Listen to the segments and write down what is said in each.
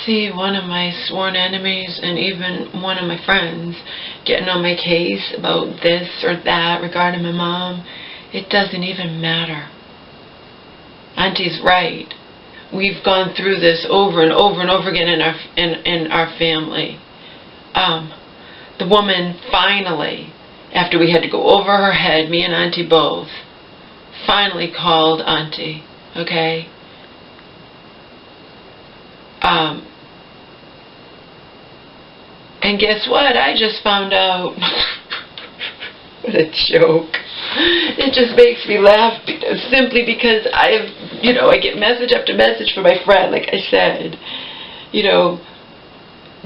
see one of my sworn enemies and even one of my friends getting on my case about this or that regarding my mom. It doesn't even matter. Auntie's right. We've gone through this over and over and over again in our family. The woman finally, after we had to go over her head, me and Auntie both, finally called Auntie, okay? And guess what? I just found out. What a joke. It just makes me laugh simply because I get message after message from my friend, like I said,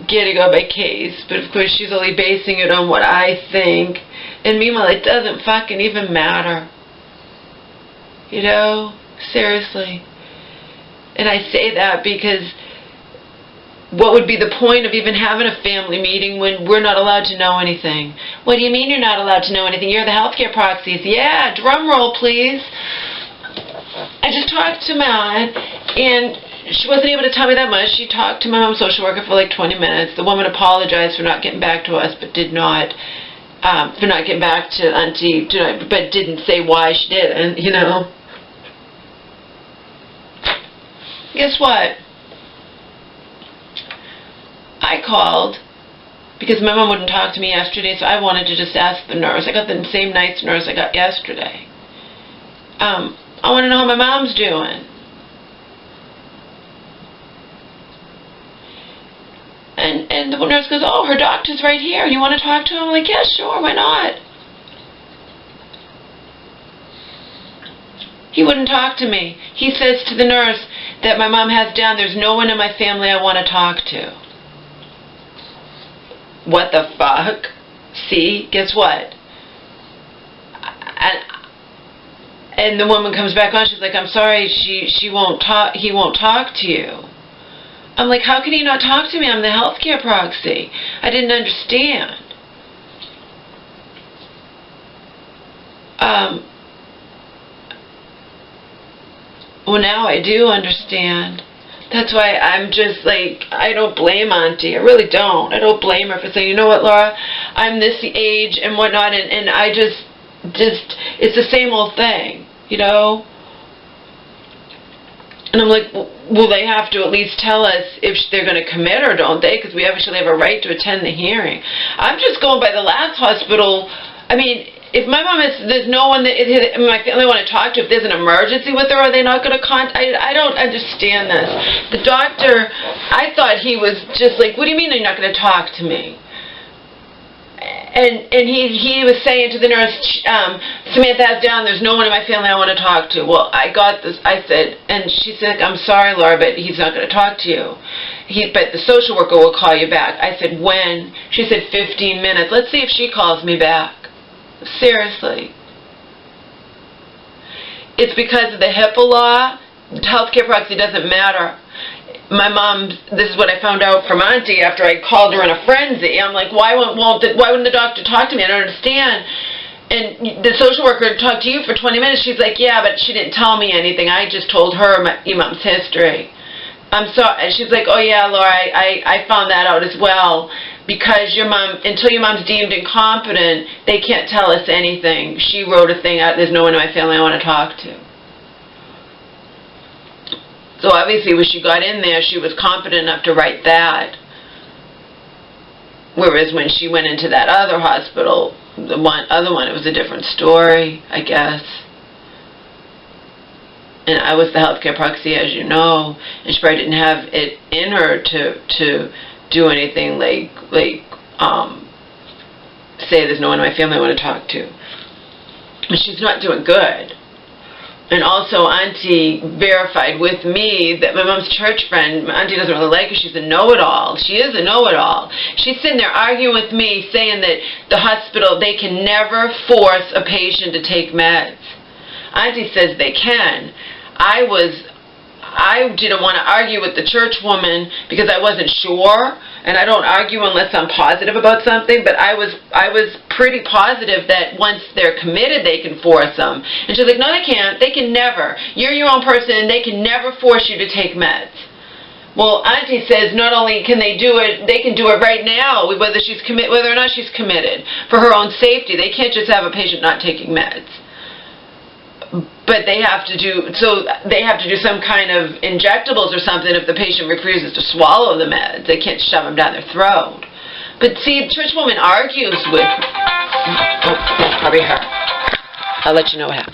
getting on my case, but of course she's only basing it on what I think, and meanwhile it doesn't fucking even matter. Seriously. And I say that because what would be the point of even having a family meeting when we're not allowed to know anything? What do you mean you're not allowed to know anything? You're the healthcare proxies. Yeah, drum roll please. I just talked to Matt, and she wasn't able to tell me that much. She talked to my mom's social worker for like 20 minutes. The woman apologized for not getting back to us, but did not, for not getting back to Auntie, but didn't say why she didn't, Guess what? I called because my mom wouldn't talk to me yesterday, so I wanted to just ask the nurse. I got the same nice nurse I got yesterday. I want to know how my mom's doing. And the nurse goes, oh, her doctor's right here. You want to talk to him? I'm like, yeah, sure, why not? He wouldn't talk to me. He says to the nurse that my mom has down, there's no one in my family I want to talk to. What the fuck? See? Guess what? And the woman comes back on, she's like, I'm sorry, he won't talk to you. I'm like, how can he not talk to me? I'm the healthcare proxy. I didn't understand. Well, now I do understand. That's why I'm just like, I don't blame Auntie. I really don't. I don't blame her for saying, you know what, Laura, I'm this age and whatnot, and I just, it's the same old thing, And I'm like, well, they have to at least tell us if they're going to commit or don't they? Because we actually have a right to attend the hearing. I'm just going by the last hospital. I mean, if my mom is, there's no one that my family want to talk to, if there's an emergency with her, are they not going to contact? I don't understand this. The doctor, I thought he was just like, what do you mean you're not going to talk to me? And he was saying to the nurse, Samantha's down, there's no one in my family I want to talk to. Well, I got this, I said, and she said, I'm sorry, Laura, but he's not going to talk to you. But the social worker will call you back. I said, when? She said, 15 minutes. Let's see if she calls me back. Seriously. It's because of the HIPAA law. Healthcare proxy doesn't matter. My mom, this is what I found out from Auntie after I called her in a frenzy. I'm like, why wouldn't the doctor talk to me? I don't understand. And the social worker talked to you for 20 minutes. She's like, yeah, but she didn't tell me anything. I just told her your mom's history. I'm sorry. And she's like, oh yeah, Laura, I found that out as well. Because until your mom's deemed incompetent, they can't tell us anything. She wrote a thing out, there's no one in my family I want to talk to. So obviously when she got in there, she was competent enough to write that. Whereas when she went into that other hospital, the other one, it was a different story, I guess. And I was the healthcare proxy, as you know, and she probably didn't have it in her to do anything like say there's no one in my family I want to talk to. And she's not doing good. And also Auntie verified with me that my mom's church friend, Auntie doesn't really like her, she's a know-it-all. She is a know-it-all. She's sitting there arguing with me saying that the hospital, they can never force a patient to take meds. Auntie says they can. I didn't want to argue with the church woman because I wasn't sure, and I don't argue unless I'm positive about something, but I was pretty positive that once they're committed they can force them. And she's like, no they can't, they can never. You're your own person and they can never force you to take meds. Well, Auntie says not only can they do it, they can do it right now, whether or not she's committed, for her own safety. They can't just have a patient not taking meds. But they have to do some kind of injectables or something if the patient refuses to swallow the meds. They can't shove them down their throat. But see, Churchwoman argues with... Oh, that's probably her. I'll let you know what happens.